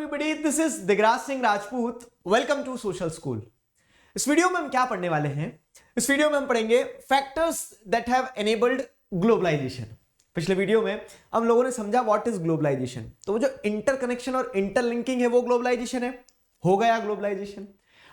everybody, this is Digraj Singh Rajput. Welcome to social school. इस video में हम क्या पढ़ने वाले हैं? इस वीडियो में हम पढ़ेंगे factors that have enabled globalisation. पिछले वीडियो में हम लोगों ने समझा व्हाट इज ग्लोबलाइजेशन. तो वो जो इंटरकनेक्शन और इंटरलिंकिंग है वो ग्लोबलाइजेशन है. हो गया ग्लोबलाइजेशन.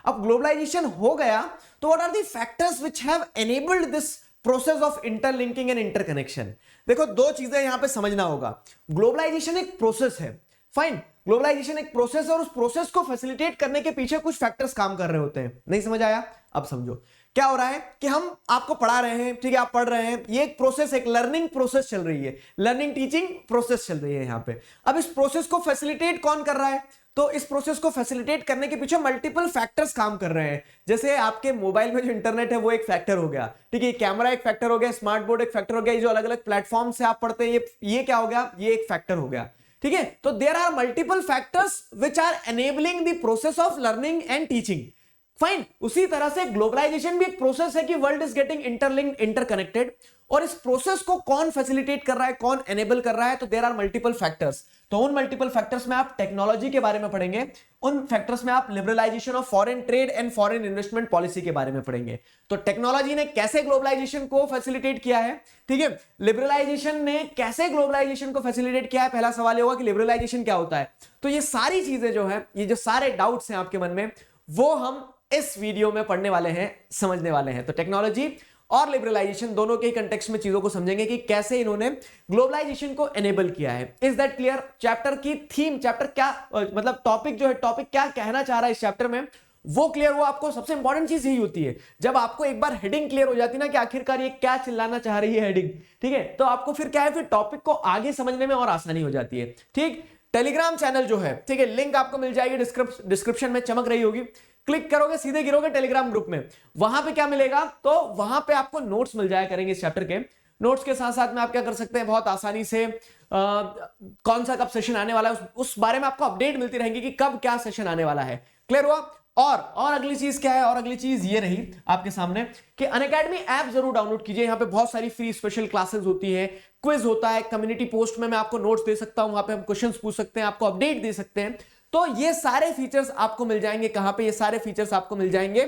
अब ग्लोबलाइजेशन हो गया तो what are the factors which have enabled this process of interlinking and interconnection. देखो दो चीजें यहां पे समझना होगा. ग्लोबलाइजेशन एक प्रोसेस है. फाइन, ग्लोबलाइजेशन एक प्रोसेस है और उस प्रोसेस को फैसिलिटेट करने के पीछे कुछ फैक्टर्स काम कर रहे होते हैं. नहीं समझ आया? अब समझो क्या हो रहा है कि हम आपको पढ़ा रहे हैं, ठीक है, आप पढ़ रहे हैं, ये एक प्रोसेस, एक लर्निंग प्रोसेस चल रही है, लर्निंग टीचिंग प्रोसेस चल रही है यहां पे. अब इस प्रोसेस को फैसिलिटेट कौन कर रहा है? तो इस प्रोसेस को फैसिलिटेट करने के पीछे मल्टीपल फैक्टर्स काम कर रहे हैं. जैसे आपके मोबाइल में जो इंटरनेट है वो एक फैक्टर हो गया, ठीक है, कैमरा एक फैक्टर हो गया, स्मार्ट बोर्ड एक फैक्टर हो गया, ये जो अलग अलग प्लेटफॉर्म से आप पढ़ते हैं ये क्या हो गया? ये एक फैक्टर हो गया. ठीक है, तो there are multiple factors which are enabling the process of learning and teaching. Fine, उसी तरह से ग्लोबलाइजेशन भी एक प्रोसेस है कि world is getting interlinked, interconnected. और इस प्रोसेस को कौन फैसिलिटेट कर रहा है, कौन एनेबल कर रहा है? तो देयर आर मल्टीपल फैक्टर्स. तो उन मल्टीपल फैक्टर्स में आप टेक्नोलॉजी के बारे में पढ़ेंगे, उन फैक्टर्स में आप liberalisation of foreign trade and foreign investment policy के बारे में पढ़ेंगे. तो टेक्नोलॉजी ने कैसे ग्लोबलाइजेशन को फैसिलिटेट किया है, ठीक है, लिबरलाइजेशन ने कैसे ग्लोबलाइजेशन को फैसिलिटेट किया है. पहला सवाल ये होगा कि लिबरलाइजेशन क्या होता है. तो ये सारी चीजें जो है, ये जो सारे डाउट्स हैं आपके मन में, वो हम इस वीडियो में पढ़ने वाले हैं, समझने वाले हैं. तो टेक्नोलॉजी और लिबरलाइजेशन दोनों के कंटेक्स्ट में चीजों को समझेंगे कि कैसे इन्होंने ग्लोबलाइजेशन को एनेबल किया है. Is that clear? चैप्टर की थीम, चैप्टर क्या मतलब टॉपिक जो है, टॉपिक क्या कहना चाह रहा है इस चैप्टर में, वो क्लियर हुआ आपको. सबसे इंपॉर्टेंट चीज यही होती है, जब आपको एक बार हेडिंग क्लियर हो जाती है ना कि आखिरकार ये क्या चिल्लाना चाह रही है हेडिंग, ठीक है, तो आपको फिर क्या है, फिर टॉपिक को आगे समझने में और आसानी हो जाती है. ठीक, टेलीग्राम चैनल जो है, ठीक है, लिंक आपको मिल जाएगी डिस्क्रिप्शन में, चमक रही होगी. क्लिक करोगे सीधे गिरोगे टेलीग्राम ग्रुप में. वहां पे क्या मिलेगा? तो वहां पे आपको नोट्स मिल जाया करेंगे इस चैप्टर के. नोट्स के साथ साथ में आप क्या कर सकते हैं, बहुत आसानी से कौन सा कब सेशन आने वाला है उस बारे में आपको अपडेट मिलती रहेंगी कि कब क्या सेशन आने वाला है. क्लियर हुआ? और अगली चीज क्या है? और अगली चीज ये रही आपके सामने कि अनअकैडमी ऐप जरूर डाउनलोड कीजिए. यहां पे बहुत सारी फ्री स्पेशल क्लासेस होती है, क्विज होता है, कम्युनिटी पोस्ट में मैं आपको नोट्स दे सकता हूं, वहां पे हम क्वेश्चंस पूछ सकते हैं, आपको अपडेट दे सकते हैं. तो ये सारे फीचर्स आपको मिल जाएंगे कहां पे? ये सारे फीचर्स आपको मिल जाएंगे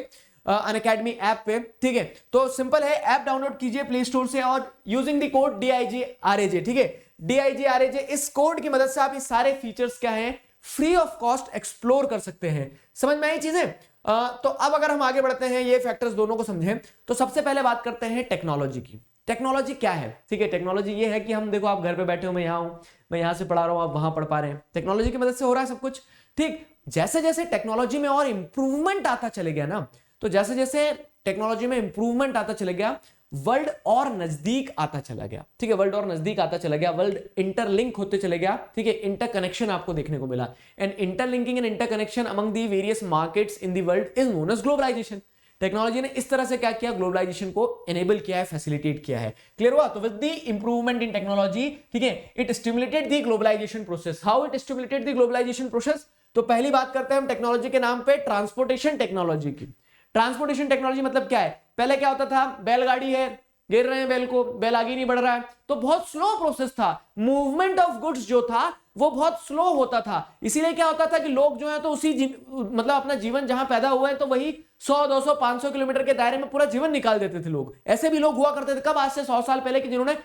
अनअकैडमी ऐप पे. ठीक है, तो सिंपल है, ऐप डाउनलोड कीजिए प्ले स्टोर से और यूजिंग द कोड DIGRAJ, ठीक है, DIGRAJ, इस कोड की मदद से आप ये सारे फीचर्स क्या हैं, फ्री ऑफ कॉस्ट एक्सप्लोर कर सकते हैं. समझ में आई चीजें? तो अब अगर हम आगे बढ़ते हैं, ये फैक्टर्स दोनों को समझें, तो सबसे पहले बात करते हैं टेक्नोलॉजी की. टेक्नोलॉजी क्या है? ठीक है, टेक्नोलॉजी ये है कि हम देखो, आप घर पे बैठे हो, मैं यहां हूं, मैं यहां से पढ़ा रहा हूं, आप वहां पढ़ पा रहे हैं, टेक्नोलॉजी की मदद से हो रहा है सब कुछ. ठीक, जैसे जैसे टेक्नोलॉजी में और इंप्रूवमेंट आता चले गया ना, तो जैसे जैसे टेक्नोलॉजी में इंप्रूवमेंट आता चले गया, वर्ल्ड और नजदीक आता चला गया. ठीक है, वर्ल्ड और नजदीक आता चला गया, वर्ल्ड इंटरलिंक होते चले गया. ठीक है, इंटरकनेक्शन आपको देखने को मिला. And interlinking and interconnection among the various markets in the world is known as globalisation. Technology ने इस तरह से क्या किया? ग्लोबलाइजेशन को एनेबल किया है, फैसिलिटेट किया है. क्लियर हुआ? तो with the improvement in technology, ठीक है, it stimulated the globalisation process. How it stimulated the globalisation process? तो पहली बात करते हैं हम टेक्नोलॉजी के नाम पे ट्रांसपोर्टेशन टेक्नोलॉजी की. ट्रांसपोर्टेशन टेक्नोलॉजी मतलब क्या है? पहले क्या होता था, बैलगाड़ी है, गिर रहे हैं बैल को, बैल आगे नहीं बढ़ रहा है, तो बहुत स्लो प्रोसेस था. मूवमेंट ऑफ गुड्स जो था वो बहुत स्लो होता था. इसीलिए क्या होता था कि लोग जो है तो उसी मतलब अपना जीवन जहां पैदा हुआ है तो वही 100, 200, 500 किलोमीटर के दायरे में पूरा जीवन निकाल देते थे लोग. ऐसे भी लोग हुआ करते थे. कब? आज से 100 साल पहले, कि जिन्होंने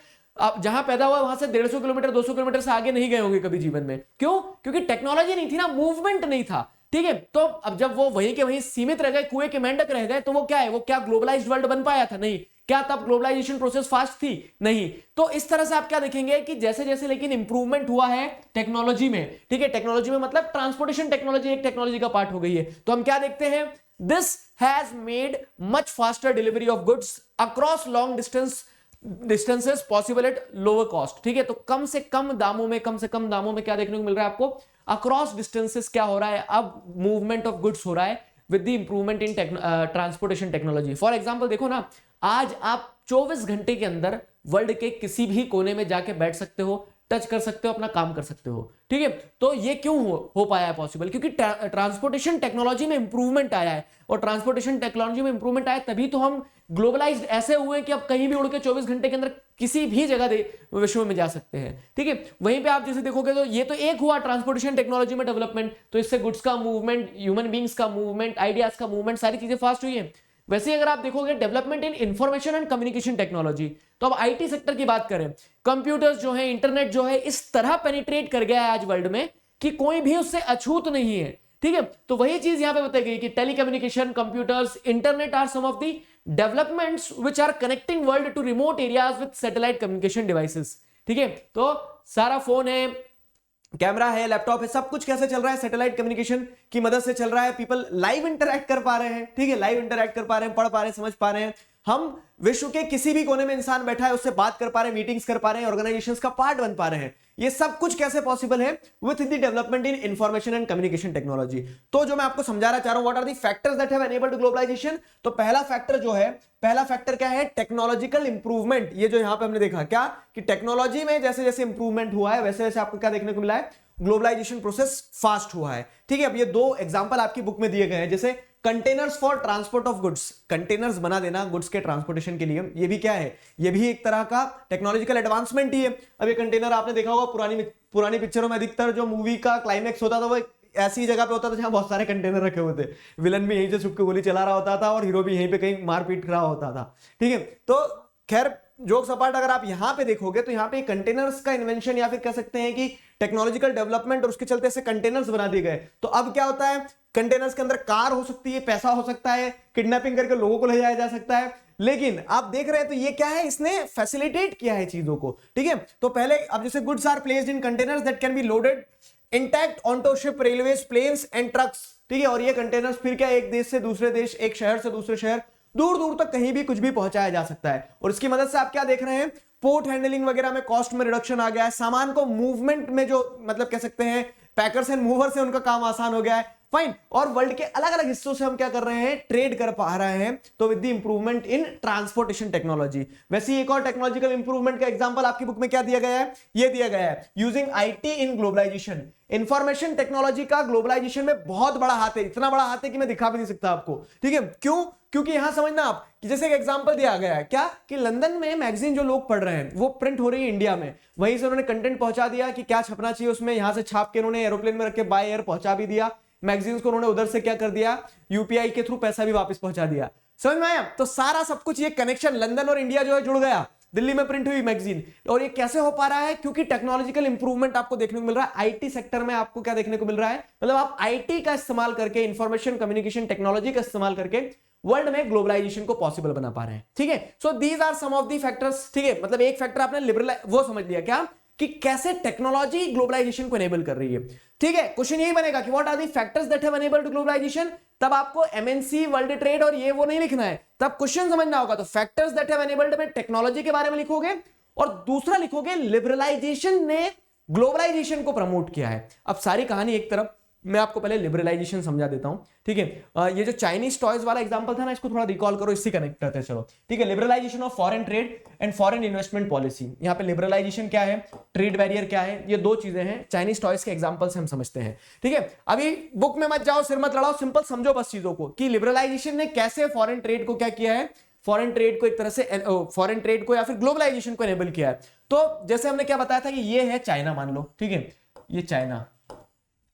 जहां पैदा हुआ वहां से 150 किलोमीटर, 200 किलोमीटर से आगे नहीं गए होंगे कभी जीवन में. क्यों? क्योंकि टेक्नोलॉजी नहीं थी ना, मूवमेंट नहीं था. ठीक है, तो अब जब वो वहीं के वहीं सीमित रह गए, कुएं के मेंढक रह गए, तो वो क्या है, वो क्या ग्लोबलाइज्ड वर्ल्ड बन पाया था? नहीं. क्या तब ग्लोबलाइजेशन प्रोसेस फास्ट थी? नहीं. तो इस तरह से आप क्या देखेंगे कि जैसे जैसे लेकिन इंप्रूवमेंट हुआ है टेक्नोलॉजी में, ठीक है, टेक्नोलॉजी में मतलब ट्रांसपोर्टेशन टेक्नोलॉजी एक टेक्नोलॉजी का पार्ट हो गई है, तो हम क्या देखते हैं, this has made much faster delivery of goods across long distances possible at lower cost. ठीक है, तो कम से कम दामों में क्या देखने को मिल रहा है आपको? अक्रॉस डिस्टेंसेस क्या हो रहा है? अब मूवमेंट ऑफ गुड्स हो रहा है with the improvement in transportation technology. For example देखो ना, आज आप 24 घंटे के अंदर वर्ल्ड के किसी भी कोने में जाके बैठ सकते हो, टच कर सकते हो, अपना काम कर सकते हो। ठीक है, तो ये क्यों हो पाया है पॉसिबल? क्योंकि ट्रांसपोर्टेशन टेक्नोलॉजी में इंप्रूवमेंट आया है, और ट्रांसपोर्टेशन टेक्नोलॉजी में इंप्रूवमेंट आया तभी तो हम ग्लोबलाइज्ड ऐसे हुए कि अब कहीं भी उड़ के 24 घंटे के अंदर किसी भी जगह विश्व में जा सकते हैं। ठीक है, वहीं पे आप जैसे देखोगे तो ये तो एक हुआ ट्रांसपोर्टेशन टेक्नोलॉजी में डेवलपमेंट, तो इससे गुड्स का मूवमेंट, ह्यूमन बींग्स का मूवमेंट, आइडियाज का मूवमेंट, सारी चीजें फास्ट हुई है। वैसे ही अगर आप देखोगे development in information and communication technology, तो अब आईटी सेक्टर की बात करें, कंप्यूटर्स जो है, इंटरनेट जो है, इस तरह पेनिट्रेट कर गया है आज वर्ल्ड में कि कोई भी उससे अछूत नहीं है। ठीक है, तो वही चीज यहां पे बताई गई कि telecommunication, computers, internet are some of the developments which are connecting world to remote areas with satellite communication devices. ठीक है, तो सारा फोन है, कैमरा है, लैपटॉप है, सब कुछ कैसे चल रहा है? सैटेलाइट कम्युनिकेशन की मदद से चल रहा है। पीपल लाइव इंटरैक्ट कर पा रहे हैं। ठीक है, लाइव इंटरैक्ट कर पा रहे हैं, पढ़ पा रहे हैं, समझ पा रहे हैं। हम विश्व के किसी भी कोने में इंसान बैठा है उससे बात कर पा रहे हैं, मीटिंग्स कर पा रहे हैं, ऑर्गेनाइजेशंस का पार्ट बन पा रहे हैं। ये सब कुछ कैसे पॉसिबल है? With the development in information and communication technology. तो जो मैं आपको समझाना चाह रहा हूं, what are the factors that have enabled globalisation, तो पहला फैक्टर जो है, पहला फैक्टर क्या है? Technological improvement. ये जो यहां पे हमने देखा क्या कि टेक्नोलॉजी में जैसे जैसे इंप्रूवमेंट हुआ है वैसे वैसे आपको क्या देखने को मिला है? ग्लोबलाइजेशन प्रोसेस फास्ट हुआ है। ठीक है, अब ये दो एग्जांपल आपकी बुक में दिए गए हैं, जैसे containers for transport of goods, containers बना देना गुड्स के ट्रांसपोर्टेशन के लिए, ये भी क्या है? ये भी एक तरह का टेक्नोलॉजिकल एडवांसमेंट ही है। अब ये कंटेनर आपने देखा होगा पुरानी पिक्चरों में अधिकतर जो मूवी का क्लाइमैक्स होता था वो ऐसी जगह पे होता था जहां बहुत सारे कंटेनर रखे हुए थे, विलन भी यहीं से छुप के गोली चला रहा होता था और हीरो भी यहीं पे कहीं मार पीट रहा होता था। ठीक है, तो खैर जोक्स अपार्ट, अगर आप यहां पे देखोगे तो यहां पे कंटेनर्स का इन्वेंशन या फिर कह सकते हैं कि टेक्नोलॉजिकल डेवलपमेंट और उसके चलते ऐसे कंटेनर्स बना दिए गए। तो अब क्या होता है? कंटेनर्स के अंदर कार हो सकती है, पैसा हो सकता है, किडनैपिंग करके लोगों को ले जाया जा सकता है। लेकिन आप देख रहे हैं तो ये क्या है? इसने फैसिलिटेट किया है चीजों को। ठीक है, तो पहले अब जैसे goods are placed in containers that can be loaded intact onto ship, railways, planes and trucks. ठीक है, और ये कंटेनर्स फिर क्या एक देश से दूसरे देश, एक शहर से दूसरे शहर, दूर दूर तक कहीं भी कुछ भी पहुंचाया जा सकता है। और इसकी मदद से आप क्या देख रहे हैं? पोर्ट हैंडलिंग वगैरह में कॉस्ट में रिडक्शन आ गया है। सामान को मूवमेंट में जो मतलब कह सकते हैं पैकर्स एंड मूवर्स से उनका काम आसान हो गया है। फाइन, और वर्ल्ड के अलग अलग हिस्सों से हम क्या कर रहे हैं? ट्रेड कर पा रहे हैं। तो with the improvement in transportation technology. वैसे ही एक और टेक्नोलॉजिकल इंप्रूवमेंट का एग्जांपल आपकी बुक में क्या दिया गया है? ये दिया गया है, using IT in globalisation. Information technology का ग्लोबलाइजेशन में बहुत बड़ा हाथ है, इतना बड़ा हाथ है कि मैं दिखा भी नहीं सकता आपको। ठीक है, क्यों? क्योंकि यहां समझना आप कि जैसे एक एग्जांपल दिया गया है क्या कि लंदन में मैगजीन जो लोग पढ़ रहे हैं वो प्रिंट हो रही है इंडिया में, वहीं से उन्होंने कंटेंट पहुंचा दिया कि क्या छपना चाहिए उसमें, यहां से छाप के उन्होंने एरोप्लेन में रख के बाय एयर पहुंचा भी दिया। मैगजीन्स को उन्होंने उधर से क्या कर दिया? यूपीआई के थ्रू पैसा भी वापस पहुंचा दिया। समझ में आया? तो सारा सब कुछ ये कनेक्शन लंदन और इंडिया जो है जुड़ गया, दिल्ली में प्रिंट हुई मैगजीन। और ये कैसे हो पा रहा है? क्योंकि टेक्नोलॉजिकल इंप्रूवमेंट आपको देखने को मिल रहा है। आईटी सेक्टर में आपको क्या देखने को मिल रहा है? मतलब आप आईटी का इस्तेमाल करके, इंफॉर्मेशन कम्युनिकेशन टेक्नोलॉजी का इस्तेमाल करके वर्ल्ड में ग्लोबलाइजेशन को पॉसिबल बना पा रहे हैं। ठीक है, so these are some of the factors. ठीक है, मतलब एक फैक्टर आपने लिबरल वो समझ लिया क्या कि कैसे टेक्नोलॉजी ग्लोबलाइजेशन को एनेबल कर रही है। ठीक है, क्वेश्चन यही बनेगा कि what are the factors that have enabled globalisation. तब आपको एमएनसी, वर्ल्ड ट्रेड और ये वो नहीं लिखना है, तब क्वेश्चन समझना होगा। तो फैक्टर्स दैट हैव एनेबल्ड में टेक्नोलॉजी के बारे में लिखोगे और दूसरा लिखोगे लिबरलाइजेशन ने ग्लोबलाइजेशन को प्रमोट किया है। अब सारी कहानी एक तरफ, मैं आपको पहले लिबरलाइजेशन समझा देता हूं। ठीक है, ये जो चाइनीज टॉयज वाला एग्जांपल था ना, इसको थोड़ा रिकॉल करो, इससे कनेक्ट करते हैं। चलो ठीक है, liberalisation of foreign trade and foreign investment policy. यहां पे लिबरलाइजेशन क्या है, ट्रेड बैरियर क्या है, ये दो चीजें हैं। चाइनीज टॉयज के एग्जांपल से हम समझते हैं। ठीक है, अभी बुक में मत जाओ, सिर मत लड़ाओ, सिंपल समझो बस चीजों को कि लिबरलाइजेशन ने कैसे फॉरेन ट्रेड को क्या किया है, फॉरेन ट्रेड को एक तरह से, फॉरेन ट्रेड को या फिर ग्लोबलाइजेशन को एनेबल किया है। तो जैसे हमने क्या बताया था कि ये है चाइना, मान लो। ठीक है, ये चाइना,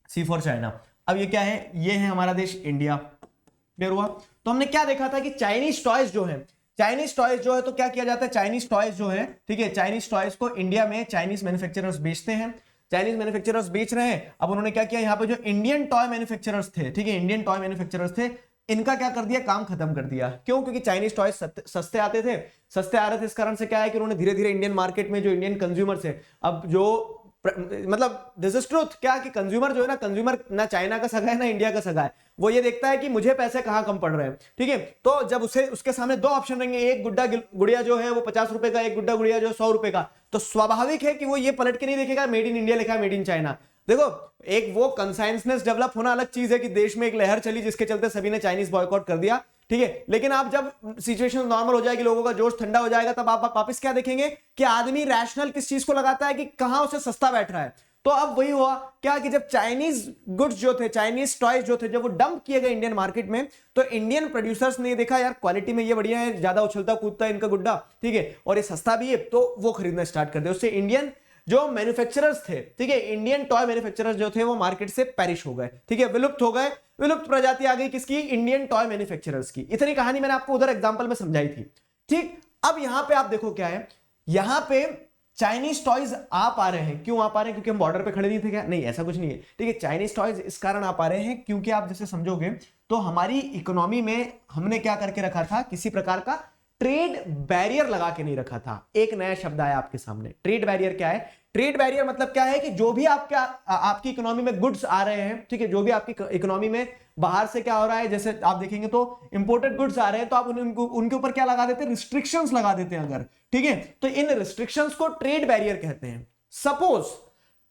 सी फॉर चाइना। अब ये क्या है? ये है हमारा देश इंडिया। क्लियर हुआ? तो हमने क्या देखा था कि चाइनीज टॉयज जो है, चाइनीज टॉयज जो है तो क्या किया जाता है? चाइनीज टॉयज जो है, ठीक है, चाइनीज टॉयज को इंडिया में चाइनीज मैन्युफैक्चरर्स बेचते हैं। चाइनीज मैन्युफैक्चरर्स बेच रहे हैं। अब उन्होंने क्या किया? यहाँ पे जो इंडियन टॉय मैन्युफैक्चरर्स थे, ठीक है, इंडियन टॉय मैन्युफैक्चरर्स थे, इनका क्या कर दिया? काम खत्म कर दिया। क्यों? क्योंकि चाइनीज टॉयज सस्ते आते थे, सस्ते आ रहे थे। इस कारण से क्या है कि उन्होंने धीरे धीरे इंडियन मार्केट में जो इंडियन कंज्यूमर्स है, अब जो मतलब दिस इज ट्रूथ क्या कि कंज्यूमर जो है ना, कंज्यूमर ना चाइना का सगा है ना इंडिया का सगा है, वो ये देखता है कि मुझे पैसे कहां कम पड़ रहे हैं। ठीक है, तो जब उसके सामने दो ऑप्शन रहेंगे, एक गुड्डा गुड़िया जो है वो 50 रुपए का, एक गुड्डा गुड़िया जो है 100 रुपए का, तो स्वाभाविक है कि वो ये पलट के नहीं देखेगा मेड इन इंडिया लिखा है मेड इन चाइना। देखो, एक वो कंसाइंसनेस डेवलप होना अलग चीज है कि देश में एक लहर चली जिसके चलते सभी ने चाइनीज बॉयकॉट कर दिया। ठीक है। लेकिन आप जब सिचुएशन नॉर्मल हो जाएगी, लोगों का जोश ठंडा हो जाएगा, तब आप वापस क्या देखेंगे कि आदमी रैशनल किस चीज को लगाता है कि कहां उसे सस्ता बैठ रहा है। तो अब वही हुआ क्या कि जब चाइनीज गुड्स जो थे, चाइनीज टॉयज जो थे, जब वो डंप किए गए इंडियन मार्केट में, तो इंडियन प्रोड्यूसर्स ने देखा यार क्वालिटी में ये बढ़िया है, ज्यादा उछलता कूदता है इनका गुड्डा, ठीक है, और ये सस्ता भी है, तो वो खरीदना स्टार्ट कर दिया। उससे इंडियन जो मैन्युफैक्चरर्स थे, ठीक है, इंडियन टॉय मैन्युफैक्चरर्स जो थे वो मार्केट से पेरिश हो गए, ठीक है, विलुप्त हो गए। विलुप्त प्रजाति आ गई किसकी? इंडियन टॉय मैन्युफैक्चरर्स की। इतनी कहानी मैंने आपको उधर एग्जांपल में समझाई थी, ठीक। अब यहां पे आप देखो क्या है, यहां पे चाइनीज टॉयज आ पा रहे हैं। क्यों आ पा रहे हैं? क्योंकि हम बॉर्डर पे खड़े नहीं थे क्या? नहीं, ऐसा कुछ नहीं है, ठीक है। चाइनीज टॉयज इस कारण आ पा रहे हैं क्योंकि आप जैसे समझोगे तो हमारी इकोनॉमी में हमने क्या करके रखा था, किसी प्रकार का ट्रेड बैरियर लगा के नहीं रखा था। एक नया शब्द आया आपके सामने, ट्रेड बैरियर क्या है? ट्रेड बैरियर मतलब क्या है कि जो भी आपकी इकोनॉमी में गुड्स आ रहे हैं, ठीक है, जो भी आपकी इकोनॉमी में बाहर से क्या हो रहा है, जैसे आप देखेंगे तो इंपोर्टेड गुड्स आ रहे हैं, तो आप उनके ऊपर क्या लगा देते हैं? रिस्ट्रिक्शंस लगा देते हैं अगर, ठीक है। तो इन रिस्ट्रिक्शंस को ट्रेड बैरियर कहते हैं। सपोज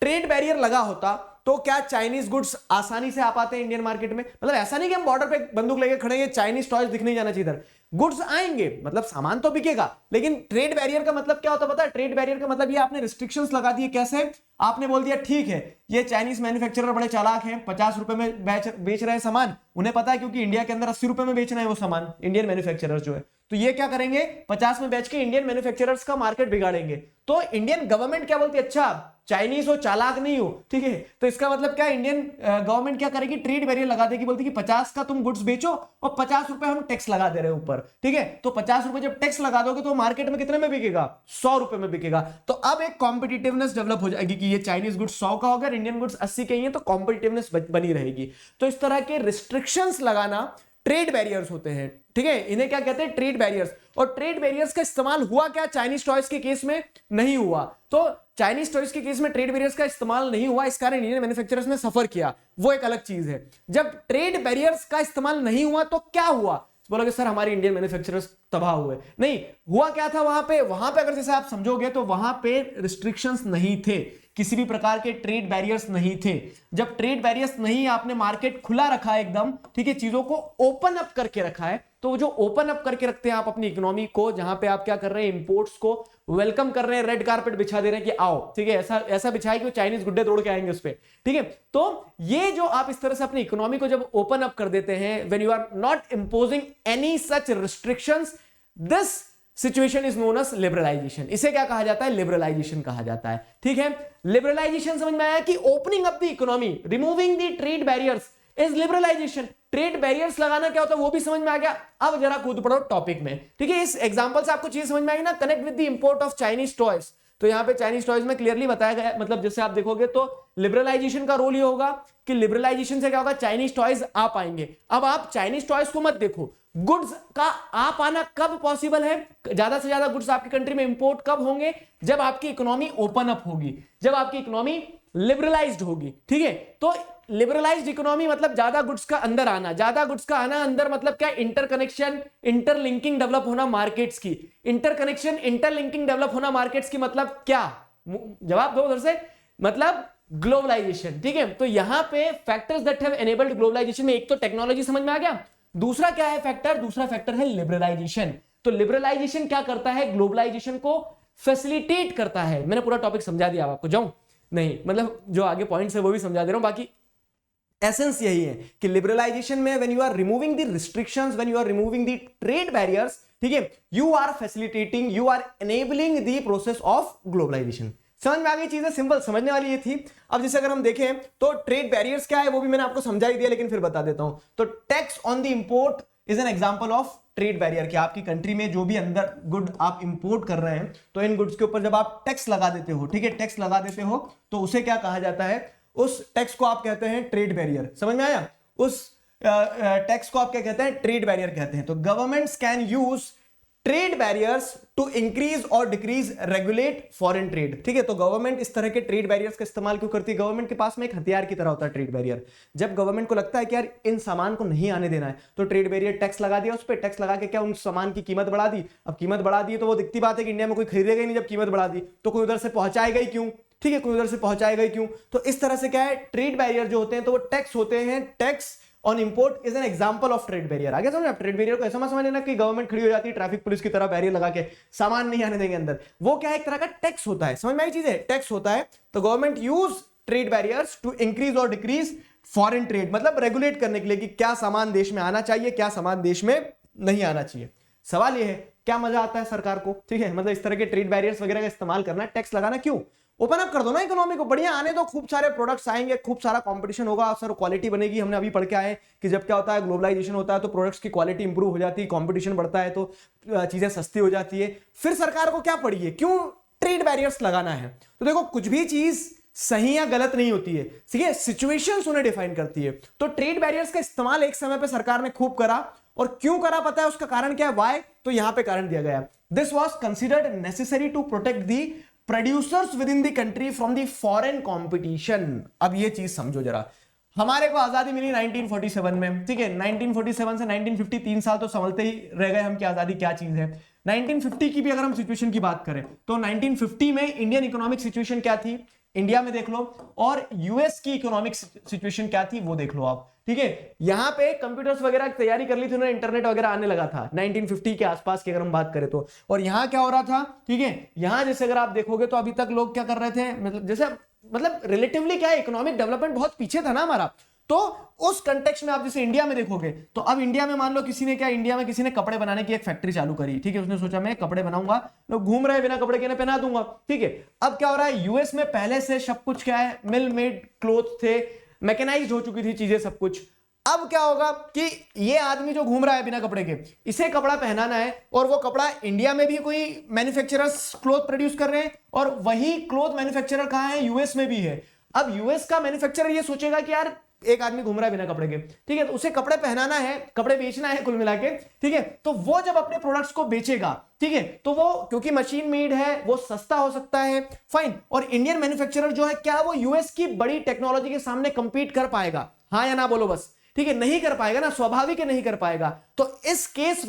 ट्रेड बैरियर लगा होता तो क्या चाइनीज गुड्स आसानी से आ पाते हैं इंडियन मार्केट में? मतलब ऐसा नहीं कि हम बॉर्डर पे बंदूक लेके खड़े हैं, चाइनीज टॉयज दिख नहीं जाना चाहिए इधर, गुड्स आएंगे, मतलब सामान तो बिकेगा। लेकिन ट्रेड बैरियर का मतलब क्या होता है पता है? ट्रेड बैरियर का मतलब ये आपने रिस्ट्रिक्शंस लगा दिए। कैसे? आपने बोल दिया ठीक है, ये चाइनीज मैन्युफैक्चरर बड़े चालाक हैं, 50 रुपए में बेच रहे हैं सामान, उन्हें पता है क्योंकि इंडिया के अंदर 80 रुपए में बेचना है वो सामान, इंडियन मैन्युफैक्चरर्स जो है, तो ये क्या करेंगे? 50 में बेच के इंडियन मैन्युफैक्चरर्स का मार्केट बिगाड़ेंगे। तो इंडियन गवर्नमेंट क्या बोलती है? अच्छा चाइनीज हो, चालाक नहीं हो, ठीक है, तो इसका मतलब क्या? इंडियन गवर्नमेंट क्या करेगी? ट्रेड बैरियर लगा देगी, बोलती कि 50 का तुम गुड्स बेचो और 50 रुपए हम टैक्स लगा दे रहे हैं ऊपर, ठीक है। तो 50 रुपए जब टैक्स लगा दोगे तो मार्केट में कितने में बिकेगा? 100 रुपए में बिकेगा। तो अब एक कॉम्पिटिटिवनेस डेवलप हो जाएगी कि ये चाइनीज गुड्स 100 का होगा, इंडियन गुड्स 80 के ही है, तो कॉम्पिटिटिवनेस बनी रहेगी। तो इस तरह के रिस्ट्रिक्शंस लगाना ट्रेड बैरियर्स होते हैं, ठीक है, इन्हें क्या कहते हैं? Trade barriers. और ट्रेड बैरियर्स का इस्तेमाल हुआ क्या? चाइनीज टॉयज के केस में नहीं हुआ। तो चाइनीज टॉयज के केस में ट्रेड बैरियर्स का इस्तेमाल नहीं हुआ, इस कारण इंडियन मैन्युफैक्चरर्स ने सफर किया, वो एक अलग चीज है। जब ट्रेड बैरियर्स का इस्तेमाल नहीं हुआ तो क्या हुआ? बोलोगे सर हमारे इंडियन मैन्युफैक्चरर्स तबाह हुए। नहीं, हुआ क्या था वहां पे अगर जैसे आप समझोगे तो वहां पे रिस्ट्रिक्शंस नहीं थे, किसी भी प्रकार के ट्रेड बैरियर्स नहीं थे। जब ट्रेड बैरियर्स नहीं, आपने मार्केट खुला रखा है एकदम, ठीक है, चीजों को ओपन अप करके रखा है, तो जो ओपन अप करके रखते हैं आप अपनी इकोनॉमी को, जहां पे आप क्या कर रहे हैं? इंपोर्ट्स को वेलकम कर रहे हैं, रेड कारपेट बिछा दे रहे हैं कि आओ, ठीक है, ऐसा बिछाए कि वो चाइनीज गुड्डे दौड़ के आएंगे उस पर, ठीक है। तो ये जो आप इस तरह से अपनी इकोनॉमी को जब ओपन अप कर देते हैं, when you are not imposing any such restrictions, this situation is known as liberalisation. इसे क्या कहा जाता है? लिबरलाइजेशन कहा जाता है, ठीक है। लिबरलाइजेशन समझ में आया कि opening up the economy, removing the trade barriers is liberalisation. Trade barriers लगाना क्या होता है वो भी समझ में आ गया। अब जरा कूद पड़ो टॉपिक में, ठीक है। इस एग्जांपल से आपको चीज समझ में आएगी ना, connect with the import of Chinese toys. तो यहाँ पे चाइनीज टॉयज में क्लियरली बताया गया, मतलब जैसे आप देखोगे तो लिबरलाइजेशन का रोल ये होगा कि लिबरलाइजेशन से क्या होगा? चाइनीज टॉयज आ पाएंगे। अब आप चाइनीज टॉयज को मत देखो, गुड्स का आ पाना कब पॉसिबल है? ज्यादा से ज्यादा गुड्स आपकी कंट्री में इंपोर्ट कब होंगे? जब आपकी इकोनॉमी ओपन अप होगी, जब आपकी इकोनॉमी लिबरलाइज्ड होगी, ठीक है। तो लिबरलाइज्ड इकोनॉमी मतलब ज्यादा गुड्स का अंदर आना, ज्यादा गुड्स का आना अंदर मतलब क्या? इंटरकनेक्शन, इंटरलिंकिंग डेवलप होना मार्केट्स की। इंटरकनेक्शन, इंटरलिंकिंग डेवलप होना मार्केट्स की मतलब क्या? जवाब दो उधर से। मतलब ग्लोबलाइजेशन, ठीक है। तो यहां पे factors that have enabled globalisation में एक तो टेक्नोलॉजी समझ में आ गया, दूसरा क्या है फैक्टर? दूसरा फैक्टर है लिबरलाइजेशन। तो लिबरलाइजेशन क्या करता है? ग्लोबलाइजेशन को फैसिलिटेट करता है। मैंने पूरा टॉपिक समझा दिया आपको, जाऊं नहीं, मतलब जो आगे पॉइंट्स है वो भी समझा दे रहा हूं, बाकी एसेंस यही है कि लिबरलाइजेशन में when you are removing the restrictions, when you are removing the trade barriers, ठीक है, you are facilitating, you are enabling the process of globalisation. समझ में आ गई चीजें? सिंपल समझने वाली ये थी। अब जैसे अगर हम देखें तो ट्रेड बैरियर्स क्या है वो भी मैंने आपको समझा ही दिया, लेकिन फिर बता देता हूं। तो tax on the import is an example of trade barrier, कि आपकी कंट्री में जो भी अंदर गुड आप इंपोर्ट कर रहे हैं, तो इन गुड्स के ऊपर जब आप टैक्स लगा देते हो, ठीक है, टैक्स लगा देते हो, तो उसे क्या कहा जाता है? उस टैक्स को आप कहते हैं ट्रेड बैरियर। समझ में आया? उस टैक्स को आप क्या कहते हैं? ट्रेड बैरियर कहते हैं। तो governments can use trade barriers to increase और डिक्रीज रेगुलेट फॉरेन ट्रेड, ठीक है। तो गवर्नमेंट इस तरह के ट्रेड बैरियर्स का इस्तेमाल क्यों करती है? गवर्नमेंट के पास में एक हथियार की तरह होता है ट्रेड बैरियर। जब गवर्नमेंट को लगता है कि यार इन सामान को नहीं आने देना है, तो ट्रेड बैरियर टैक्स लगा दिया, उस पर टैक्स लगा के क्या उन सामान की कीमत बढ़ा दी। अब कीमत बढ़ा दी तो वो दिखती बात है कि इंडिया में कोई खरीदेगा ही नहीं। जब कीमत बढ़ा दी तो कोई उधर से पहुंचाएगा ही क्यों, ठीक है, कोई उधर से पहुंचाएगा ही क्यों। तो इस तरह से क्या है, ट्रेड बैरियर जो होते हैं तो वो टैक्स होते हैं, tax on import is an example of trade barrier. आगे समझ, ट्रेड बैरियर को ऐसा मत समझ लेना कि गवर्नमेंट खड़ी हो जाती है ट्रैफिक पुलिस की तरह बैरियर लगा के सामान नहीं आने देंगे अंदर। वो क्या है, एक तरह का टैक्स होता है, समझ में आई चीज है, टैक्स होता है। तो government use trade barriers to increase और डिक्रीज फॉरेन ट्रेड, मतलब रेगुलेट करने के लिए कि क्या सामान देश में आना चाहिए, क्या सामान देश में नहीं आना चाहिए। सवाल यह है क्या मजा आता है सरकार को, ठीक है, मतलब इस तरह के ट्रेड बैरियर्स वगैरह का इस्तेमाल करना, टैक्स लगाना, क्यों? ओपन अप कर दो ना इकोनॉमी को, बढ़िया आने दो, खूब सारे प्रोडक्ट्स आएंगे, खूब सारा कंपटीशन होगा, सर क्वालिटी बनेगी। हमने अभी पढ़ के आए कि जब क्या होता है, ग्लोबलाइजेशन होता है तो प्रोडक्ट्स की क्वालिटी इंप्रूव हो जाती है, कंपटीशन बढ़ता है तो चीजें सस्ती हो जाती है। फिर सरकार को क्या पड़ी है, क्यों ट्रेड बैरियर्स लगाना है? तो देखो कुछ भी चीज सही या गलत नहीं होती है, ठीक है, सिचुएशंस उन्हें डिफाइन करती है। तो ट्रेड बैरियर्स का इस्तेमाल एक समय पे सरकार ने खूब करा, और क्यों करा पता है, उसका कारण क्या है, व्हाई? तो यहां पे कारण दिया गया, this was considered necessary to protect the producers within the country from the foreign competition. अब ये चीज समझो जरा, हमारे को आजादी मिली 1947 में, ठीक है, 1947 से 1950 3 साल तो समझते ही रह गए हम कि आजादी क्या चीज है। 1950 की भी अगर हम सिचुएशन की बात करें तो 1950 में इंडियन इकोनॉमिक सिचुएशन क्या थी, इंडिया में देख लो, और यूएस की इकोनॉमिक सिचुएशन क्या थी वो देख लो आप, ठीक है। यहां पे कंप्यूटर्स वगैरह की तैयारी कर ली थी उन्होंने, इंटरनेट वगैरह आने लगा था 1950 के आसपास की अगर हम बात करें तो। और यहां क्या हो रहा था, ठीक है, यहां जैसे अगर आप देखोगे तो अभी तक लोग क्या कर रहे थे, मतलब जैसे मतलब रिलेटिवली क्या है, इकोनॉमिक डेवलपमेंट बहुत पीछे था ना हमारा। तो उस कंटेक्स्ट में आप जैसे इंडिया में देखोगे तो अब इंडिया में मान लो किसी ने क्या, इंडिया में किसी ने कपड़े बनाने की एक फैक्ट्री चालू करी, ठीक है, उसने सोचा मैं कपड़े बनाऊंगा, लोग घूम रहे हैं बिना कपड़े के ना पहना दूंगा, ठीक है। अब क्या हो रहा है, यूएस में पहले से सब कुछ क्या है, मिल मेड क्लोथ थे, मैकेनाइज्ड हो चुकी थी चीजें सब कुछ। अब क्या होगा कि ये आदमी जो घूम रहा है बिना कपड़े के, इसे कपड़ा पहनाना है, और वो कपड़ा इंडिया में भी कोई मैन्युफैक्चरर्स क्लोथ प्रोड्यूस कर रहे हैं, और वही क्लोथ मैन्युफैक्चरर कहां है, यूएस में भी है। अब यूएस का मैन्युफैक्चरर ये सोचेगा कि यार एक आदमी घूम रहा है बिना कपड़े के, ठीक है, तो उसे कपड़े पहनाना है, कपड़े बेचना है कुल मिला के, ठीक है, तो वो जब अपने प्रोडक्ट्स को बेचेगा, ठीक है, तो वो क्योंकि मशीन मेड है वो सस्ता हो सकता है, फाइन, और इंडियन मैन्युफैक्चरर जो है क्या वो यूएस की बड़ी टेक्नोलॉजी के सामने कंपीट कर पाएगा, हाँ या ना बोलो बस, ठीक है, नहीं कर पाएगा ना, स्वाभाविक है नहीं कर पाएगा। तो इस केस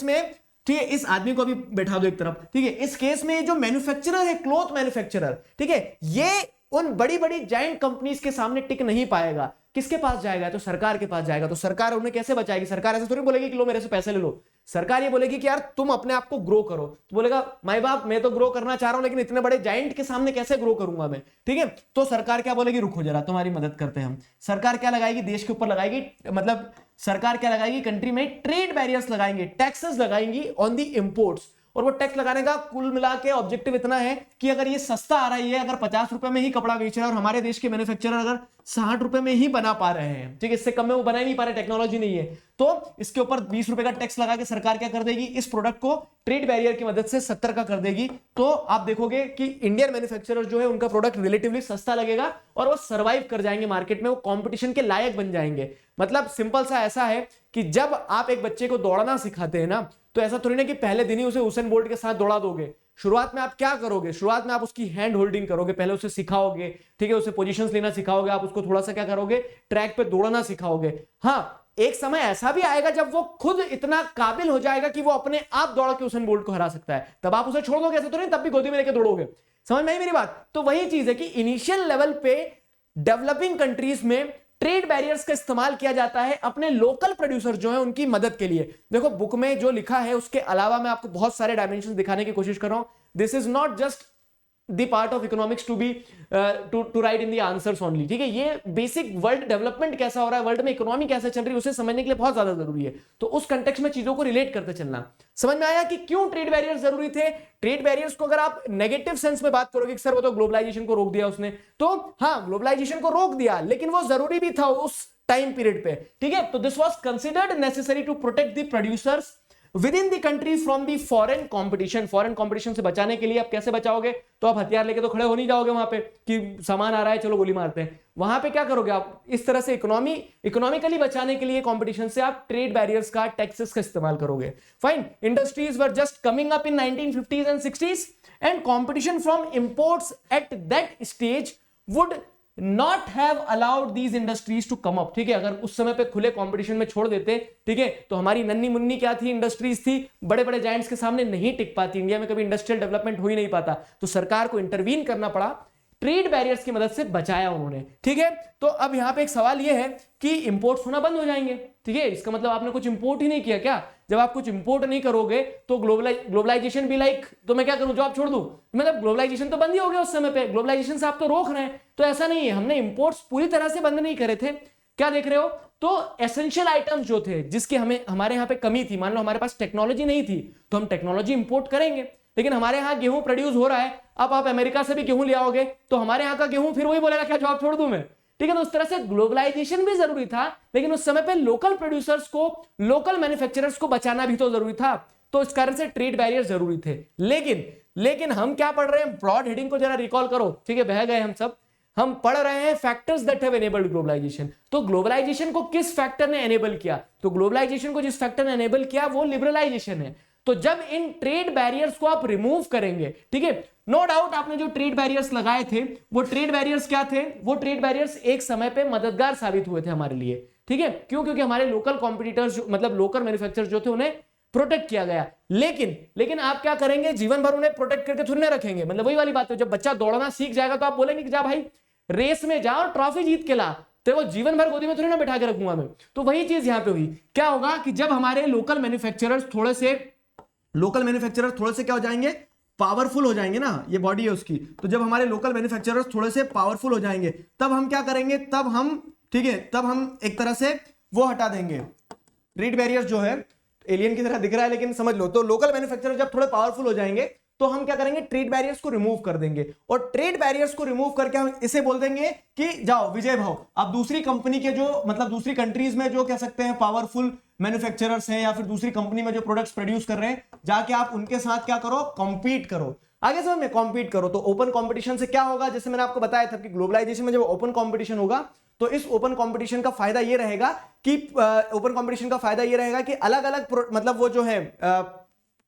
में ठीक है, इस आदमी को भी बैठा दो एक तरफ, ठीक है, इस केस में जो मैन्युफैक्चरर है, क्लोथ मैन्युफैक्चरर, ठीक है, ये उन बड़ी बड़ी जायंट कंपनीज के सामने टिक नहीं पाएगा। किसके पास जाएगा, तो सरकार के पास जाएगा। तो सरकार उन्हें कैसे बचाएगी, सरकार ऐसे थोड़ी बोलेगी कि लो मेरे से पैसे ले लो, सरकार ये बोलेगी कि यार तुम अपने आप को ग्रो करो। तो बोलेगा माई बाप मैं तो ग्रो करना चाह रहा हूं लेकिन इतने बड़े जायंट के सामने कैसे ग्रो करूंगा मैं, ठीक है। तो सरकार क्या बोलेगी, रुको जरा तुम्हारी मदद करते हैं हम। सरकार क्या लगाएगी, देश के ऊपर लगाएगी, मतलब सरकार क्या लगाएगी, कंट्री में ट्रेड बैरियर्स लगाएंगे, टैक्सेस लगाएंगी ऑन दी इंपोर्ट्स। और वो टैक्स लगाने का कुल मिला के ऑब्जेक्टिव इतना है कि अगर ये सस्ता आ रही है, अगर 50 रुपए में ही कपड़ा बेच रहा है और हमारे देश के मैन्युफैक्चरर अगर 60 रुपए में ही बना पा रहे हैं, ठीक है, इससे कम में वो बना ही नहीं पा रहे, टेक्नोलॉजी नहीं है, तो इसके ऊपर 20 रुपए का टैक्स लगा के सरकार क्या कर देगी, इस प्रोडक्ट को ट्रेड बैरियर की मदद से 70 का कर देगी। तो आप देखोगे कि इंडियन मैन्युफैक्चरर जो है उनका प्रोडक्ट रिलेटिवली सस्ता लगेगा और वो सर्वाइव कर जाएंगे मार्केट में, वो कॉम्पिटिशन के लायक बन जाएंगे। मतलब सिंपल सा ऐसा है कि जब आप एक बच्चे को दौड़ना सिखाते हैं ना, तो ऐसा थोड़ी ना कि पहले दिन ही उसे हुसैन बोल्ट के साथ दौड़ा दोगे। शुरुआत में आप क्या करोगे, शुरुआत में आप उसकी हैंड होल्डिंग करोगे, पहले उसे सिखाओगे, ठीक है, उसे पोजीशंस लेना सिखाओगे, आप उसको थोड़ा सा क्या करोगे, ट्रैक पे दौड़ना सिखाओगे। हाँ, एक समय ऐसा भी आएगा जब वो खुद इतना काबिल हो जाएगा कि वो अपने आप दौड़ के हुसैन बोल्ट को हरा सकता है, तब आप उसे छोड़ दोगे, ऐसा तो नहीं तब भी गोदी में लेके दौड़ोगे। समझ में आई मेरी बात? तो वही चीज है कि इनिशियल लेवल पे डेवलपिंग कंट्रीज में ट्रेड बैरियर्स का इस्तेमाल किया जाता है अपने लोकल प्रोड्यूसर जो है उनकी मदद के लिए। देखो बुक में जो लिखा है उसके अलावा मैं आपको बहुत सारे डायमेंशन दिखाने की कोशिश कर रहा हूं। This is not just the part of economics to be to write in the answers only, ठीक है। ये बेसिक वर्ल्ड डेवलपमेंट कैसा हो रहा है, वर्ल्ड में इकोनॉमी कैसे चल रही है, उसे समझने के लिए बहुत ज्यादा जरूरी है। तो उस कंटेक्स्ट में चीजों को रिलेट करते चलना। समझ में आया कि क्यों ट्रेड बैरियर्स जरूरी थे? ट्रेड बैरियर्स को अगर आप नेगेटिव सेंस में बात करोगे कि सर वो तो ग्लोबलाइजेशन को रोक दिया उसने, तो हाँ ग्लोबलाइजेशन को रोक दिया लेकिन वो जरूरी भी था उस टाइम पीरियड पे, ठीक है। तो this was considered necessary to protect the producers within the country from the foreign competition. Foreign competition से बचाने के लिए आप कैसे बचाओगे? तो आप हथियार लेके तो खड़े हो नहीं जाओगे वहां पे कि सामान आ रहा है चलो गोली मारते हैं। वहां पे क्या करोगे आप? इस तरह से इकोनॉमिकली बचाने के लिए कंपटीशन से आप ट्रेड बैरियर्स का, टैक्सेस का इस्तेमाल करोगे। Fine, industries were just coming up in 1950s and 60s and competition from imports at that stage would not have allowed these industries to come up, ठीक है। अगर उस समय पे खुले कंपटीशन में छोड़ देते, ठीक है, तो हमारी नन्नी मुन्नी क्या थी, इंडस्ट्रीज थी, बड़े बड़े जायंट्स के सामने नहीं टिक पाती। इंडिया में कभी इंडस्ट्रियल डेवलपमेंट हो ही नहीं पाता। तो सरकार को इंटरवीन करना पड़ा ट्रेड बैरियर्स की मदद से बचाया उन्होंने, ठीक है। तो अब यहाँ पे एक सवाल ये है कि इंपोर्ट्स होना बंद हो जाएंगे, ठीक है। इसका मतलब आपने कुछ इंपोर्ट ही नहीं किया क्या? जब आप कुछ इंपोर्ट नहीं करोगे तो ग्लोबलाइजेशन भी लाइक, तो मैं क्या करूं, जॉब छोड़ दूं? मतलब ग्लोबलाइजेशन तो बंद ही हो गया उस समय पे, ग्लोबलाइजेशन से आप तो रोक रहे हैं। तो ऐसा नहीं है, हमने इंपोर्ट्स पूरी तरह से बंद नहीं करे थे। क्या देख रहे हो? तो एसेंशियल आइटम्स जो थे जिसके हमारे यहाँ पे कमी थी, मान लो हमारे पास टेक्नोलॉजी नहीं थी तो हम टेक्नोलॉजी इंपोर्ट करेंगे, लेकिन हमारे यहाँ गेहूं प्रोड्यूस हो रहा है, अब आप अमेरिका से भी गेहूं ले आओगे तो हमारे यहाँ का गेहूं फिर वही बोलेगा क्या जॉब छोड़ दूं मैं, ठीक है। तो उस तरह से ग्लोबलाइजेशन भी जरूरी था, लेकिन उस समय पे लोकल प्रोड्यूसर्स को, लोकल मैन्युफैक्चरर्स को बचाना भी तो जरूरी था। तो इस कारण से ट्रेड बैरियर जरूरी थे। लेकिन हम क्या पढ़ रहे हैं, ब्रॉड हेडिंग को जरा रिकॉल करो, ठीक है, बह गए हम सब। हम पढ़ रहे हैं factors that have enabled globalisation. तो ग्लोबलाइजेशन को किस फैक्टर ने एनेबल किया? तो ग्लोबलाइजेशन को जिस फैक्टर ने एनेबल किया वो लिबरलाइजेशन है। तो जब इन ट्रेड बैरियर्स को आप रिमूव करेंगे, ठीक है, नो डाउट आपने जो ट्रेड बैरियर्स लगाए थे वो ट्रेड बैरियर्स क्या थे? वो ट्रेड बैरियर्स एक समय पे मददगार साबित हुए थे हमारे लिए, ठीक है। क्यों? क्योंकि हमारे लोकल कॉम्पिटिटर्स, मतलब लोकल मैन्युफैक्चरर्स जो थे उन्हें प्रोटेक्ट किया गया। लेकिन आप क्या करेंगे, जीवन भर उन्हें प्रोटेक्ट करके थोड़ी ना रखेंगे। मतलब वही वाली बात है, जब बच्चा दौड़ना सीख जाएगा तो आप बोलेंगे कि जा भाई रेस में जा और ट्रॉफी जीत के ला, तेरे को जीवन भर गोदी में थोड़ी ना बैठा के रखूंगा मैं। तो वही चीज यहां पे हुई। क्या होगा कि जब हमारे लोकल मैन्युफैक्चरर्स थोड़े से क्या हो जाएंगे, पावरफुल हो जाएंगे ना, ये बॉडी है उसकी। तो जब हमारे लोकल मैन्युफैक्चरर्स थोड़े से पावरफुल हो जाएंगे तब हम क्या करेंगे, तब हम एक तरह से वो हटा देंगे ट्रेड बैरियर्स, जो है एलियन की तरह दिख रहा है लेकिन समझ लो। तो लोकल मैन्युफैक्चरर जब थोड़े पावरफुल हो जाएंगे तो हम क्या करेंगे, ट्रेड बैरियर्स को रिमूव कर देंगे। और ट्रेड बैरियर्स को रिमूव करके हम इसे बोल देंगे कि जाओ विजय भाव, आप दूसरी कंपनी के जो, मतलब दूसरी कंट्रीज में जो कह सकते हैं पावरफुल मैन्युफैक्चरर्स हैं या फिर दूसरी कंपनी में जो प्रोडक्ट्स प्रोड्यूस कर रहे हैं, जाके आप उनके साथ क्या करो, कॉम्पीट करो। आगे समझ में, कॉम्पीट करो। तो ओपन कॉम्पिटिशन से क्या होगा, जैसे मैंने आपको बताया था कि ग्लोबलाइजेशन में जब ओपन कॉम्पिटिशन होगा तो इस ओपन कंपटीशन का फायदा ये रहेगा कि अलग अलग मतलब वो जो है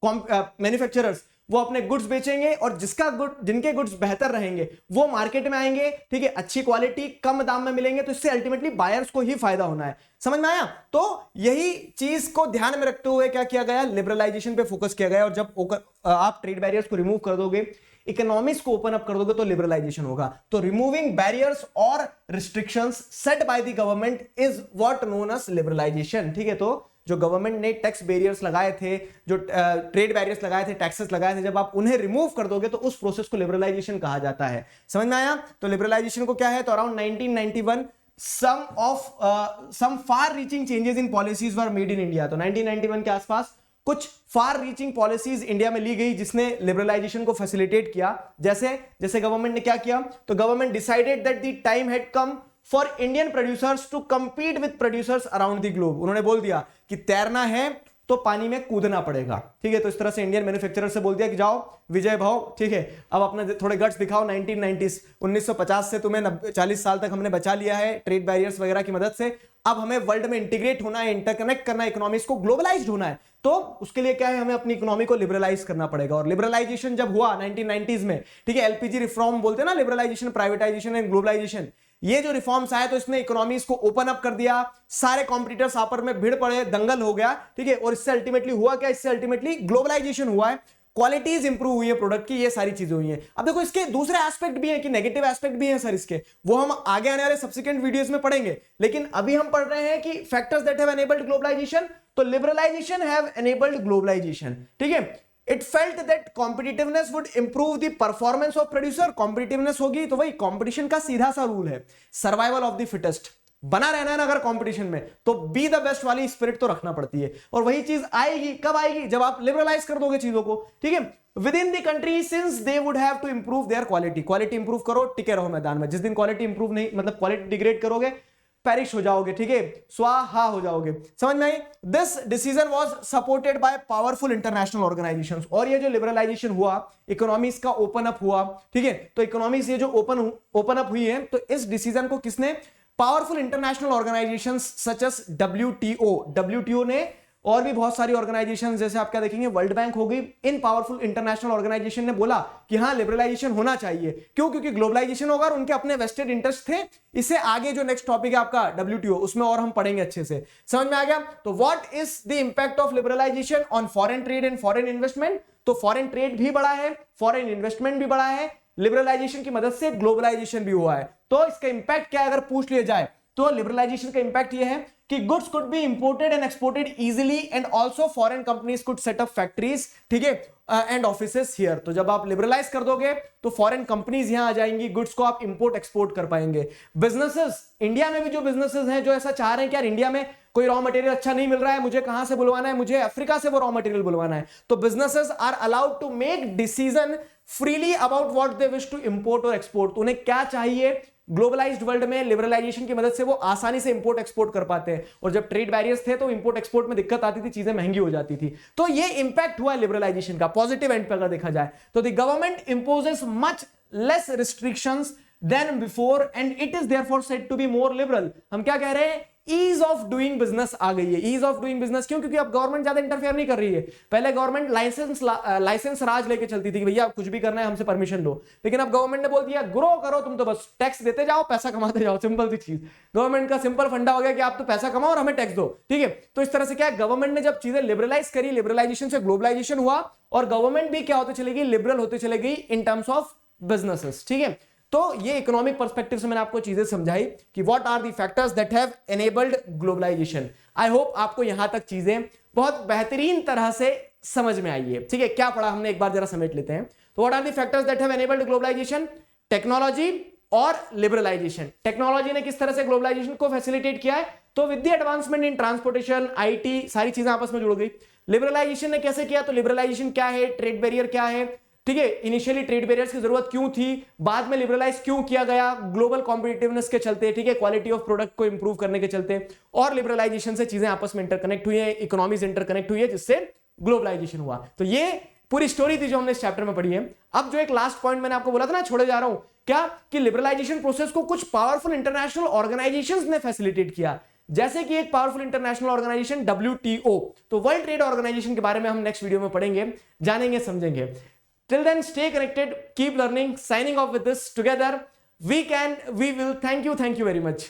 मैन्युफैक्चरर्स वो अपने गुड्स बेचेंगे और जिनके गुड्स बेहतर रहेंगे वो मार्केट में आएंगे, ठीक है, अच्छी क्वालिटी कम दाम में मिलेंगे। तो इससे अल्टीमेटली बायर्स को ही फायदा होना है। समझ में आया? तो यही चीज को ध्यान में रखते हुए क्या किया गया, लिबरलाइजेशन पे फोकस किया गया। और जब आप ट्रेड बैरियर्स को रिमूव कर दोगे, इकोनॉमिक्स को ओपन अप कर दोगे, तो लिबरलाइजेशन होगा। तो रिमूविंग बैरियर्स और restrictions set by the government is what known as liberalisation, ठीक है। तो जो गवर्नमेंट ने टैक्स बैरियर्स लगाए थे, जो ट्रेड बैरियर्स लगाए थे, टैक्सेस लगाए थे, जब आप उन्हें रिमूव कर दोगे तो उस प्रोसेस को लिबरलाइजेशन कहा जाता है। समझ में आया? तो लिबरलाइजेशन को क्या है, तो around 1991 some far reaching changes in policies were made in India। तो 1991 के आसपास कुछ फार रीचिंग पॉलिसीज इंडिया में ली गई जिसने लिबरलाइजेशन को फैसिलिटेट किया। जैसे गवर्नमेंट ने क्या किया, तो government decided that the time had come for Indian producers to compete with producers around the globe. उन्होंने बोल दिया कि तैरना है तो पानी में कूदना पड़ेगा, ठीक है। तो इस तरह से इंडियन मैन्युफैक्चरर से बोल दिया कि जाओ विजय भाव, ठीक है, अब अपने थोड़े गट्स दिखाओ। 1950 से तुम्हें 40 साल तक हमने बचा लिया है ट्रेड बैरियर्स वगैरह की मदद से। अब हमें वर्ल्ड में इंटीग्रेट होना है, इंटरकनेक्ट करना है, इकोनॉमिक्स को ग्लोबलाइज्ड होना है। तो उसके लिए क्या है, हमें अपनी इकोनॉमी को लिबरलाइज करना पड़ेगा। और लिबरलाइजेशन जब हुआ 1990s में, ठीक है, एलपीजी रिफॉर्म बोलते हैं ना, लिबरलाइजेशन, प्राइवेटाइजेशन एंड ग्लोबलाइजेशन, ये जो रिफॉर्म्स आए तो इसने इकोनॉमीज को ओपन अप कर दिया। सारे कॉम्पिटिटर्स आपस में भिड़ पड़े, दंगल हो गया, ठीक है। और इससे अल्टीमेटली हुआ क्या, इससे अल्टीमेटली ग्लोबलाइजेशन हुआ है, क्वालिटीज इंप्रूव हुई है प्रोडक्ट की, ये सारी चीजें हुई हैं। अब देखो इसके दूसरे एस्पेक्ट भी हैं कि नेगेटिव एस्पेक्ट भी हैं सर इसके, वो हम आगे आने वाले सब्सिक्वेंट वीडियोस में पढ़ेंगे। लेकिन अभी हम पढ़ रहे हैं कि factors that have enabled globalisation. तो लिबरलाइजेशन हैव एनेबल्ड ग्लोबलाइजेशन, ठीक है। It felt that competitiveness would improve the performance of producer। competitiveness होगी तो वही कंपटीशन का सीधा सा रूल है, सर्वाइवल ऑफ द फिटेस्ट। बना रहना है ना अगर कंपटीशन में, तो बी द बेस्ट वाली स्पिरिट तो रखना पड़ती है। और वही चीज आएगी, कब आएगी, जब आप लिबरलाइज कर दोगे चीजों को, ठीक है, within the country, since they would have to improve their quality. Quality improve करो, टिके रहो मैदान में। जिस दिन क्वालिटी इंप्रूव नहीं, मतलब क्वालिटी डिग्रेड करोगे, पेरिश हो जाओगे, ठीक है, स्वाहा हो जाओगे। समझ में आई? This decision was supported by powerful international organisations. और ये जो लिबरलाइजेशन हुआ, इकोनॉमीज का ओपन अप हुआ, ठीक है, तो इकोनॉमीज ये जो ओपन अप हुई है, तो इस डिसीजन को किसने, powerful international organisations such as WTO ने, और भी बहुत सारी ऑर्गेनाइजेशंस, जैसे आप क्या देखेंगे, वर्ल्ड बैंक हो गई, इन पावरफुल इंटरनेशनल ऑर्गेनाइजेशन ने बोला कि हाँ लिबरलाइजेशन होना चाहिए। क्यों? क्योंकि ग्लोबलाइजेशन होगा और उनके अपने वेस्टेड इंटरेस्ट थे। इससे आगे जो नेक्स्ट टॉपिक है आपका डब्ल्यूटीओ, उसमें और हम पढ़ेंगे अच्छे से। समझ में आ गया? तो what is the impact of liberalisation on foreign trade and foreign investment? तो फॉरेन ट्रेड भी बढ़ा है, फॉरेन इन्वेस्टमेंट भी बढ़ा है, लिबरलाइजेशन की मदद से ग्लोबलाइजेशन भी हुआ है। तो इसका इंपैक्ट क्या है अगर पूछ लिया जाए तो लिबरलाइजेशन का इंपैक्ट ये है कि goods could be imported and exported easily and also foreign companies could set up factories, ठीक है, एंड ऑफिसेस हियर। तो जब आप लिबरलाइज कर दोगे तो फॉरेन कंपनीज यहां आ जाएंगी, गुड्स को आप इंपोर्ट एक्सपोर्ट कर पाएंगे। बिजनेसेस, इंडिया में भी जो बिजनेसेस हैं जो ऐसा चाह रहे हैं कि यार इंडिया में कोई रॉ मटेरियल अच्छा नहीं मिल रहा है, मुझे कहां से बुलवाना है, मुझे अफ्रीका से वो रॉ मटेरियल बुलवाना है, तो businesses are allowed to make decision freely about what they wish to import और एक्सपोर्ट। तो उन्हें क्या चाहिए, ग्लोबलाइज्ड वर्ल्ड में लिबरलाइजेशन की मदद से वो आसानी से इंपोर्ट एक्सपोर्ट कर पाते हैं। और जब ट्रेड बैरियर्स थे तो इंपोर्ट एक्सपोर्ट में दिक्कत आती थी, चीजें महंगी हो जाती थी। तो ये इंपैक्ट हुआ लिबरलाइजेशन का पॉजिटिव एंड पे अगर देखा जाए तो the government imposes much less restrictions than before and it is therefore said to be more liberal. हम क्या कह रहे हैं, ईज ऑफ डूइंग बिजनेस आ गई है। ईज ऑफ डूइंग बिजनेस क्यों, क्योंकि अब गवर्नमेंट ज्यादा इंटरफेयर नहीं कर रही है। पहले गवर्नमेंट लाइसेंस राज लेके चलती थी कि भैया कुछ भी करना है हमसे परमिशन लो, लेकिन अब गवर्नमेंट ने बोल दिया ग्रो करो, तुम तो बस टैक्स देते जाओ, पैसा कमाते जाओ, सिंपल सी चीज। गवर्नमेंट का सिंपल फंडा हो गया कि आप तो पैसा कमाओ और हमें टैक्स दो, ठीक है। तो इस तरह से क्या है, गवर्नमेंट ने जब चीजें लिबरलाइज करी, लिबरलाइजेशन से ग्लोबलाइजेशन हुआ और गवर्नमेंट भी क्या होते चलेगी, लिबरल होते चले गई इन टर्म्स ऑफ बिजनेसेस, ठीक है। तो ये इकोनॉमिक पर्सपेक्टिव से मैंने आपको चीजें समझाई कि what are the factors that have enabled globalisation. I hope आपको यहां तक चीजें बहुत बेहतरीन तरह से समझ में आई है, ठीक है। क्या पढ़ा हमने, एक बार जरा समेट लेते हैं। तो what are the factors that have enabled globalisation, technology और लिबरलाइजेशन। टेक्नोलॉजी ने किस तरह से ग्लोबलाइजेशन को फैसिलिटेट किया है, तो with the advancement in transportation, IT, सारी चीजें आपस में जुड़ गई। लिबरलाइजेशन ने कैसे किया, तो लिबरलाइजेशन क्या है, ट्रेड बैरियर क्या है, ठीक है। इनिशियली ट्रेड बैरियर्स की जरूरत क्यों थी, बाद में लिबरलाइज क्यों किया गया, ग्लोबल कॉम्पिटिटिवनेस के चलते, ठीक है, क्वालिटी ऑफ प्रोडक्ट को इंप्रूव करने के चलते। और लिबरलाइजेशन से चीजें आपस में इंटरकनेक्ट हुई है, इकोनॉमीज इंटरकनेक्ट हुई है, जिससे ग्लोबलाइजेशन हुआ। तो ये पूरी स्टोरी थी जो हमने इस चैप्टर में पढ़ी है। अब जो एक लास्ट पॉइंट मैंने आपको बोला था ना, छोड़े जा रहा हूं, क्या कि लिबरलाइजेशन प्रोसेस को कुछ पावरफुल इंटरनेशनल ऑर्गेनाइजेशंस ने फैसिलिटेट किया, जैसे कि एक पावरफुल इंटरनेशनल ऑर्गेनाइजेशन WTO। तो वर्ल्ड ट्रेड ऑर्गेनाइजेशन के बारे में हम नेक्स्ट वीडियो में पढ़ेंगे, जानेंगे, समझेंगे। Till then, stay connected, keep learning. Signing off with this together. We will. Thank you very much.